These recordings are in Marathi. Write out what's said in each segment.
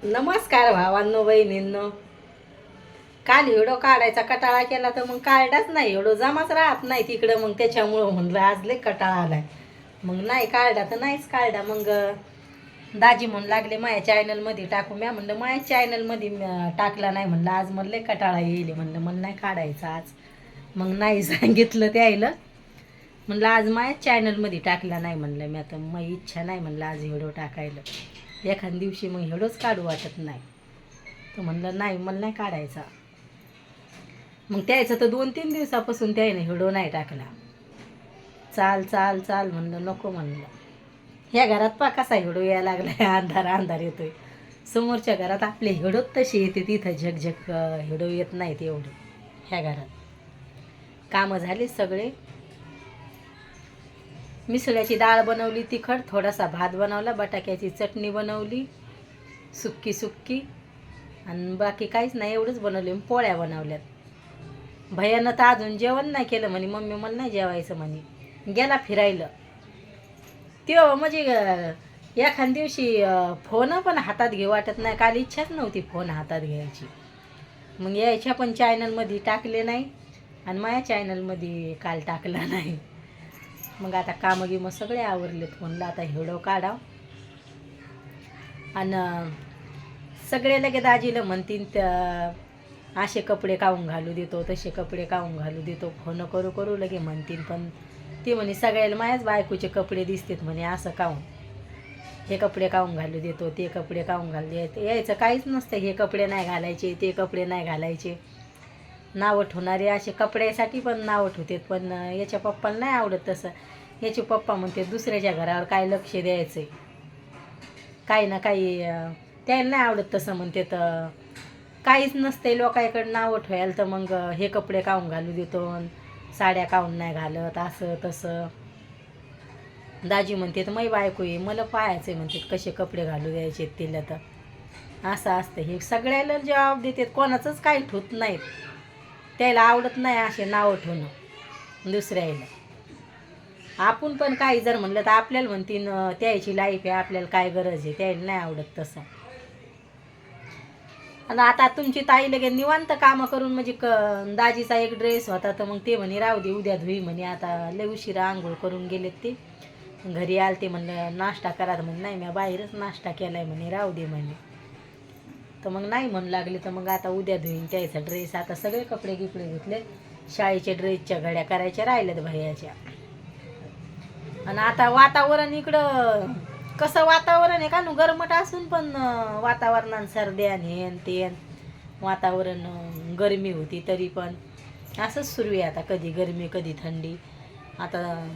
नमस्कार भावांनो बहिणींनो. काल व्हिडिओ काढायचा कटाळा केला तर मग काढलाच नाही, व्हिडिओ जमाच राहत नाही तिकडं. मग त्याच्यामुळं म्हणलं आज लय कटाळा आलाय, मग नाही काढला तर नाहीच काढला. मग दाजी म्हणून लागले माझ्या चॅनलमध्ये टाकू. म्या म्हणलं माझ्या चॅनलमध्ये टाकला नाही, म्हणलं आज मला लय कटाळा येईल, म्हणलं मला नाही काढायचा आज. मग नाही सांगितलं त्याला, म्हणलं आज माझ्या चॅनलमध्ये टाकला नाही, म्हणलं मी आता माझी इच्छा नाही म्हणलं आज व्हिडिओ टाकायला. एखाद्या दिवशी मग व्हिडिओच काढू वाटत नाही, तर म्हणलं नाही मला नाही काढायचा. मग त्याचं तर 2-3 दिवसापासून त्याने व्हिडिओ नाही टाकला. चाल चाल चाल म्हणलं, नको म्हणलं. ह्या घरात पा कसा व्हिडिओ यायला लागलाय, अंधार अंधार येतोय. समोरच्या घरात आपले व्हिडिओ तसे येते, तिथं झकझक व्हिडिओ येत नाहीत एवढे. ह्या घरात कामं झाली सगळे. मिसळ्याची डाळ बनवली तिखट, थोडासा भात बनवला, बटाट्याची चटणी बनवली सुक्की सुक्की, आणि बाकी काहीच नाही, एवढंच बनवले. पोळ्या बनवल्यात. भैयानं तर अजून जेवण नाही केलं, म्हणे मम्मी मला नाही जेवायचं, म्हणे गेला फिरायला. त्यो म्हणजे एखाद्या दिवशी फोन पण हातात घेऊ वाटत नाही. काल इच्छाच नव्हती फोन हातात घ्यायची. मग यायच्या पण चॅनलमध्ये टाकले नाही, आणि माझ्या चॅनलमध्ये काल टाकला नाही. मग आता कामं गिमं सगळे आवरलेत, म्हणलं आता व्हिडिओ काढाव. आणि सगळे लगे दाजीला म्हणतीन असे कपडे काढून घालू देतो, तसे कपडे काढून घालू देतो, फोन करू करू लगे म्हणतीन. पण ते म्हणे सगळ्याला माझ्याच बायकोचे कपडे दिसतात, म्हणे असं काढून हे कपडे काढून घालू देतो, ते कपडे काढून घालू देतो. यायचं काहीच नसतं, हे कपडे नाही घालायचे, ते कपडे नाही घालायचे. नावं ठेवणारे असे कपड्यासाठी पण नावं ठेवतात. पण याच्या पप्पाला नाही आवडत तसं. याचे पप्पा म्हणते दुसऱ्याच्या घरावर काय लक्ष द्यायचं, काही ना काही त्याला नाही आवडत तसं. म्हणते तर काहीच नसते लोकांकडं नावं ठेवायला, तर मग हे कपडे काढून घालू देतो, साड्या काढून नाही घालत, असं तसं. दाजी म्हणते तर मै बायको आहे, मला पाहायचं म्हणते कसे कपडे घालू द्यायचे तिला. तर असं असतं, हे सगळ्याला जबाब देतात, कोणाचंच काही ठेवत नाहीत. त्याला आवडत नाही असे नावं ठेवणं दुसऱ्याला. आपण पण काही जर म्हणलं तर आपल्याला म्हणतीन त्याची लाईफ आहे, आपल्याला काय गरज आहे, त्याला नाही आवडत तसं. आणि आता तुमची ताई लगे निवांत कामं करून, म्हणजे दाजीचा एक ड्रेस होता तर मग ते म्हणे राहू दे उद्या धुई, म्हणे आता लय उशिरा आंघोळ करून गेलेत ते. घरी आले ते म्हणलं नाश्ता करा, तर म्हणे नाही मी बाहेरच नाश्ता केलाय, म्हणे राहू दे म्हणे. तर मग नाही म्हणू लागले, तर मग आता उद्या धुईन त्याचा ड्रेस. आता सगळे कपडे गिपडे घेतले, शाळेच्या ड्रेसच्या घड्या करायच्या राहिल्यात भैयाच्या. आणि आता वातावरण इकडं कसं वातावरण आहे का नु, गरमट असून पण वातावरणात सर्द्या हे ते वातावरण, गरमी होती तरी पण असंच सुरू आहे. आता कधी गरमी कधी थंडी. आता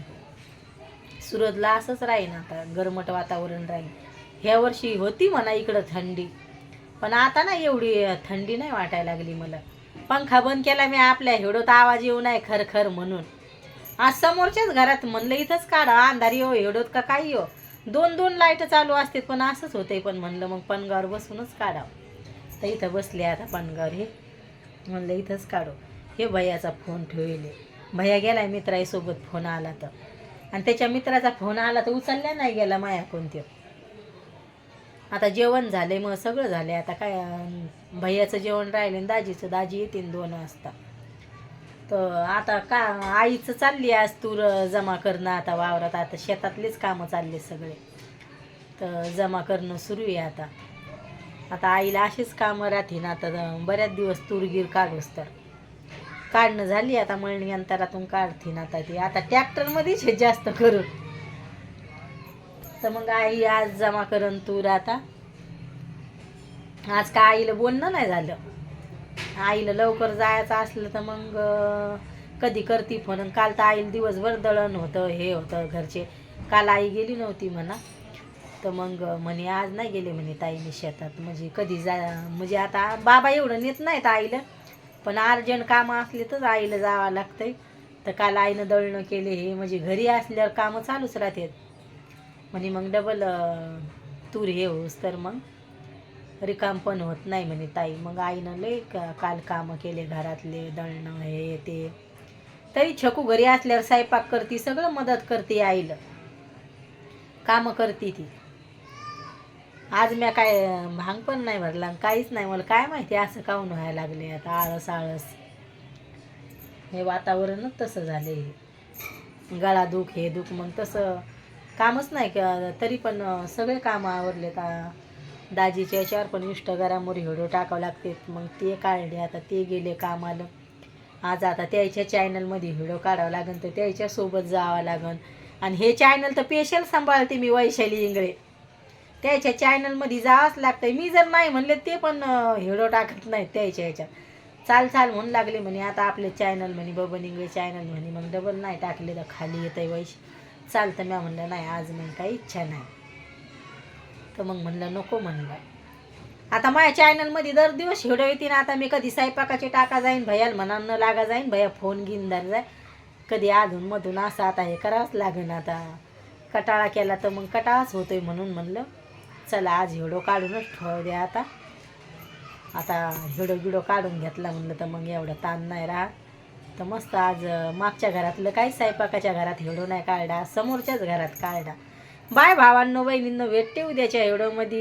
सुरतला असंच राहीन, आता गरमट वातावरण राहील. ह्या वर्षी होती म्हणा इकडं थंडी, पण आता ना एवढी थंडी नाही वाटायला लागली मला. पंखा बंद केला मी, आपल्या हेडोत आवाज येऊ नाही खर खर म्हणून. आज समोरच्याच घरात म्हणलं इथंच काढा, अंधारी हो हेडोत का काही हो, 2-2 लाईट चालू असते, पण असंच होतंय. पण म्हणलं मग पणगावर बसूनच काढावं. तर इथं बसले आता पणगावर, हे म्हणलं इथंच काढू. हे भैयाचा फोन ठेवले, भैया गेलाय मित्राईसोबत, फोन आला तर. आणि त्याच्या मित्राचा फोन आला तर उचलल्या नाही गेला माया कोणत्या. आता जेवण झाले, मग सगळं झाले. आता काय भैयाचं जेवण राहिले, दाजीचं, दाजी येतील 2 वाजता. तर आता का आईचं चालली आज तूर जमा करणं, आता वावरात, आता शेतातलेच कामं चालले सगळे. तर जमा करणं सुरू आहे आता. आता आईला अशीच कामं राहतील आता बऱ्याच दिवस, तूरगीर काढूस तर. काढणं झाली आता, मळणी अंतरातून काढतील आता ती. आता ट्रॅक्टरमध्येच हे जास्त करून. तर मग आई आज जमा करण तूर आता. आज का आईला बोलणं नाही झालं. आईला लवकर जायचं असलं तर मग कधी करती फोन. काल तर आईला दिवसभर दळण होतं, हे होतं घरचे. काल आई गेली नव्हती म्हणा, तर मग म्हणे आज नाही गेले म्हणे ताईने शेतात. म्हणजे कधी म्हणजे आता बाबा एवढं नेत नाहीत आईला, पण अर्जंट कामं असले तर आईला जावं लागतंय. तर काल आईनं दळणं केले, हे म्हणजे घरी असल्यावर कामं चालूच राहतात म्हणे. मग डबल तूर हे होस तर मग रिकाम पण होत नाही म्हणे ताई. मग आईनं लय काल कामं केले घरातले, दळणं हे ते. तरी छकू घरी असल्यावर स्वयंपाक करते, सगळं मदत करते आईला, कामं करते ती. आज मी काय भांग पण नाही भरला आणि काहीच नाही. मला काय माहिती असं काहून व्हायला लागले आता, आळस आळस. हे वातावरणच तसं झाले. गळा दुख हे दुख, मग तसं कामच नाही का. तरी पण सगळे कामं आवरलेत. दाजीच्या याच्यावर पण इंस्टाग्रामवर व्हिडिओ टाकावं लागते, मग ते काढले. आता ते गेले कामाला. आज आता त्याच्या चॅनलमध्ये व्हिडिओ काढावं लागेल, तर त्याच्यासोबत जावं लागेल. आणि हे चॅनल तर स्पेशल सांभाळते मी, वैशाली इंगळे. त्याच्या चॅनलमध्ये जावंच लागतं. मी जर नाही म्हणले ते पण व्हिडिओ टाकत नाहीत त्याच्या ह्याच्यात. चाल चाल म्हणून लागले म्हणे आता आपले चॅनल म्हणे, बबन इंगळे चॅनल म्हणे. मग डबल नाही टाकले तर खाली येतं वैश. चालतं. मी म्हणलं नाही आज मग काही इच्छा नाही, तर मग म्हणलं नको म्हणलं. आता माझ्या चॅनलमध्ये दर दिवस व्हिडिओ येते ना. आता मी कधी स्वयंपाकाचे टाका जाईन, भैयाला म्हणा न लागा जाईन, भैया फोन घेऊन जाय कधी अधूनमधून. असं आता हे करावंच लागेल. आता कटाळा केला तर मग कटाळाच होतोय, म्हणून म्हणलं चला आज व्हिडिओ काढूनच ठेवू द्या. आता व्हिडिओ काढून घेतला म्हणलं तर मग एवढं ताण नाही राहत. तर मस्त आज मागच्या घरातलं काही स्वयंपाकाच्या घरात व्हिडिओ नाही काढला, समोरच्याच घरात काढला. बाय भावांनो बहिणींनो, भेटते उद्याच्या व्हिडिओमध्ये.